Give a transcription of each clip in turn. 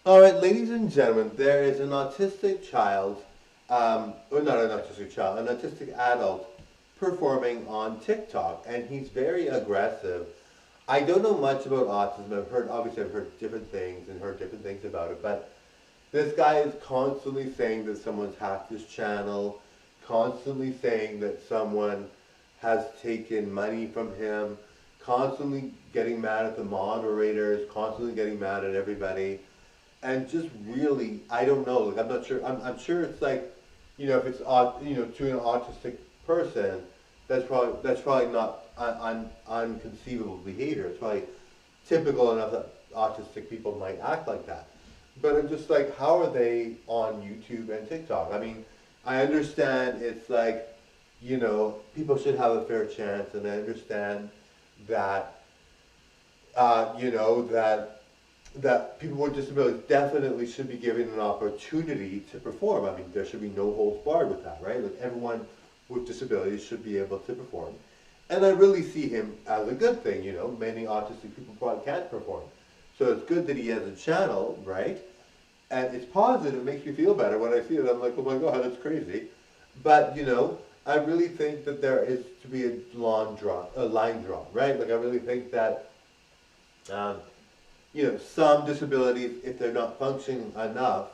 All right, ladies and gentlemen, there is an autistic child, or not an autistic child, an autistic adult performing on TikTok, and he's very aggressive. I don't know much about autism. Obviously, I've heard different things and heard different things about it, but this guy is constantly saying that someone's hacked his channel, constantly saying that someone has taken money from him, constantly getting mad at the moderators, constantly getting mad at everybody, and just really, I don't know. Like, I'm not sure. I'm sure it's like, if it's to an autistic person, that's probably not unconceivable behavior. It's probably typical enough that autistic people might act like that. But I'm just like, how are they on YouTube and TikTok? I mean, I understand it's like, people should have a fair chance, and I understand that, that people with disabilities definitely should be given an opportunity to perform. I mean, there should be no holds barred with that, right? Like, everyone with disabilities should be able to perform. And I really see him as a good thing, Many autistic people probably can't perform. So it's good that he has a channel, right? And it's positive, it makes me feel better when I see it. I'm like, oh my God, that's crazy. But, I really think that there is to be a line drawn, right? Like, I really think that, um, some disabilities, if they're not functioning enough,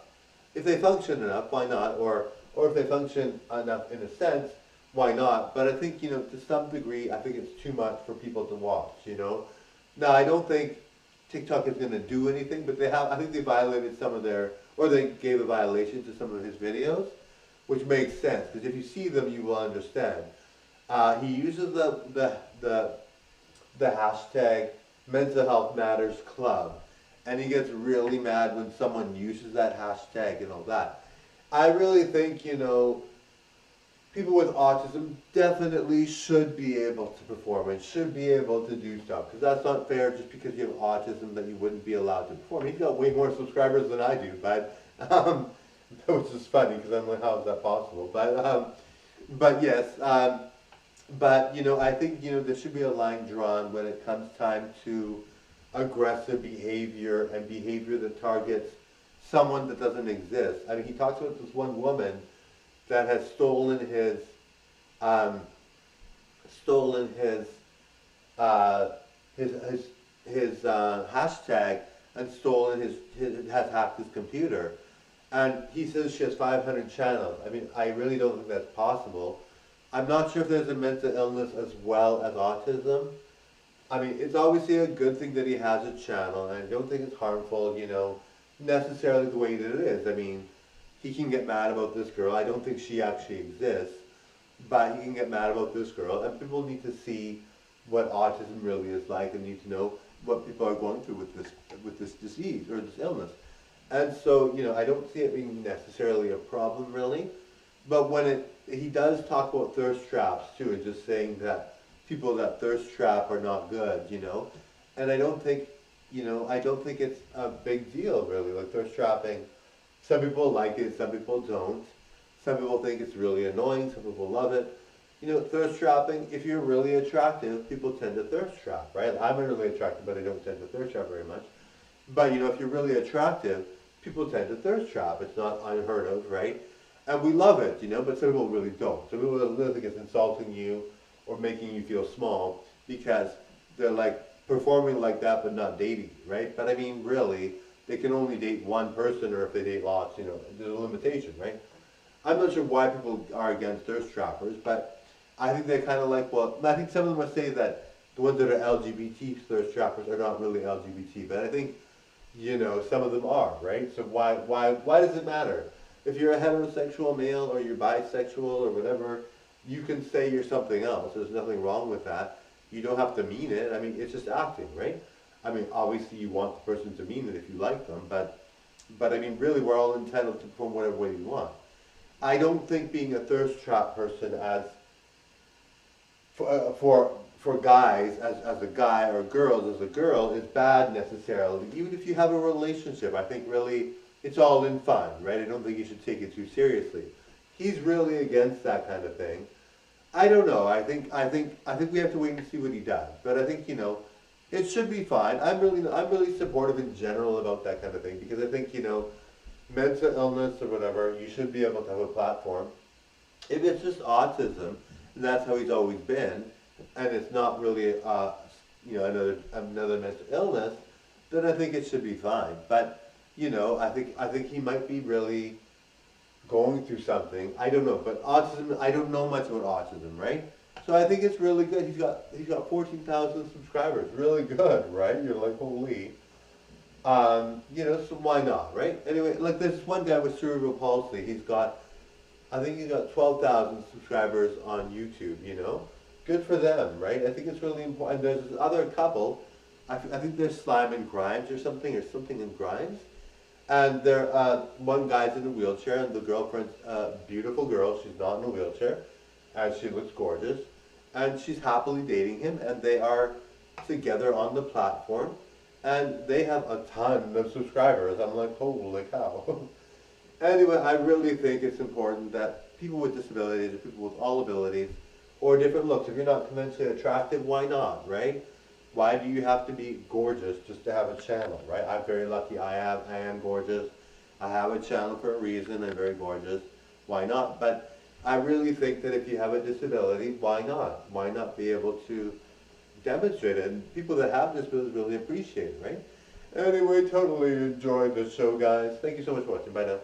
if they function enough, why not? Or if they function enough in a sense, why not? But I think, to some degree, I think it's too much for people to watch. Now, I don't think TikTok is going to do anything, but I think they violated or they gave a violation to some of his videos, which makes sense, because if you see them, you will understand. He uses the hashtag Mental Health Matters Club, and he gets really mad when someone uses that hashtag and all that. I really think, people with autism definitely should be able to perform and should be able to do stuff, because that's not fair just because you have autism that you wouldn't be allowed to perform. He's got way more subscribers than I do, but which is funny because I'm like, how is that possible? But yes, but I think there should be a line drawn when it comes time to aggressive behavior and behavior that targets someone that doesn't exist. I mean, he talks about this one woman that has um, stolen uh, his hashtag and has hacked his computer. And he says she has 500 channels. I mean, I really don't think that's possible. I'm not sure if there's a mental illness as well as autism. I mean, it's obviously a good thing that he has a channel, and I don't think it's harmful, necessarily the way that it is. I mean, he can get mad about this girl. I don't think she actually exists, but he can get mad about this girl, and people need to see what autism really is like, and need to know what people are going through with this disease or this illness. And so, I don't see it being necessarily a problem really, but he does talk about thirst traps too, and just saying that people that thirst trap are not good, and I don't think it's a big deal really, like thirst trapping. Some people like it, some people don't. Some people think it's really annoying, some people love it. Thirst trapping, if you're really attractive, people tend to thirst trap, right? I'm really attractive, but I don't tend to thirst trap very much. But, if you're really attractive, people tend to thirst trap. It's not unheard of, right? And we love it, but some people really don't. Some people really think it's insulting you or making you feel small because they're like performing like that but not dating you, right? But I mean, really, they can only date one person, or if they date lots, there's a limitation, right? I'm not sure why people are against thirst trappers, but I think they're kind of like, well, I think some of them would say that the ones that are LGBT thirst trappers are not really LGBT, but I think, some of them are, right? So why does it matter? If you're a heterosexual male or you're bisexual or whatever, you can say you're something else. There's nothing wrong with that. You don't have to mean it. I mean, it's just acting, right? I mean, obviously you want the person to mean it if you like them, but I mean, really, we're all entitled to perform whatever way we want. I don't think being a thirst trap person for guys as a guy or girls as a girl is bad necessarily. Even if you have a relationship, I think really it's all in fun, right? I don't think you should take it too seriously. He's really against that kind of thing. I don't know. I think we have to wait and see what he does. But I think It should be fine. I'm really supportive in general about that kind of thing because I think, mental illness or whatever, you should be able to have a platform. If it's just autism, and that's how he's always been, and it's not really, another mental illness, then I think it should be fine. But, I think he might be really going through something. I don't know, but autism, I don't know much about autism, right? So I think it's really good. He's got 14,000 subscribers. Really good, right? You're like, holy. So why not, right? Anyway, like this one guy with cerebral palsy, I think he's got 12,000 subscribers on YouTube. Good for them, right? I think it's really important. There's this other couple, I think they're Slime and Grimes or something in Grimes. And one guy's in a wheelchair, and the girlfriend's a beautiful girl. She's not in a wheelchair, and she looks gorgeous. And she's happily dating him, and they are together on the platform. And they have a ton of subscribers. I'm like, holy cow. Anyway, I really think it's important that people with disabilities, or people with all abilities, or different looks, if you're not conventionally attractive, why not, right? Why do you have to be gorgeous just to have a channel, right? I'm very lucky. I am gorgeous. I have a channel for a reason. I'm very gorgeous. Why not? But I really think that if you have a disability, why not? Why not be able to demonstrate it? And people that have disabilities really appreciate it, right? Anyway, totally enjoyed the show, guys. Thank you so much for watching. Bye now.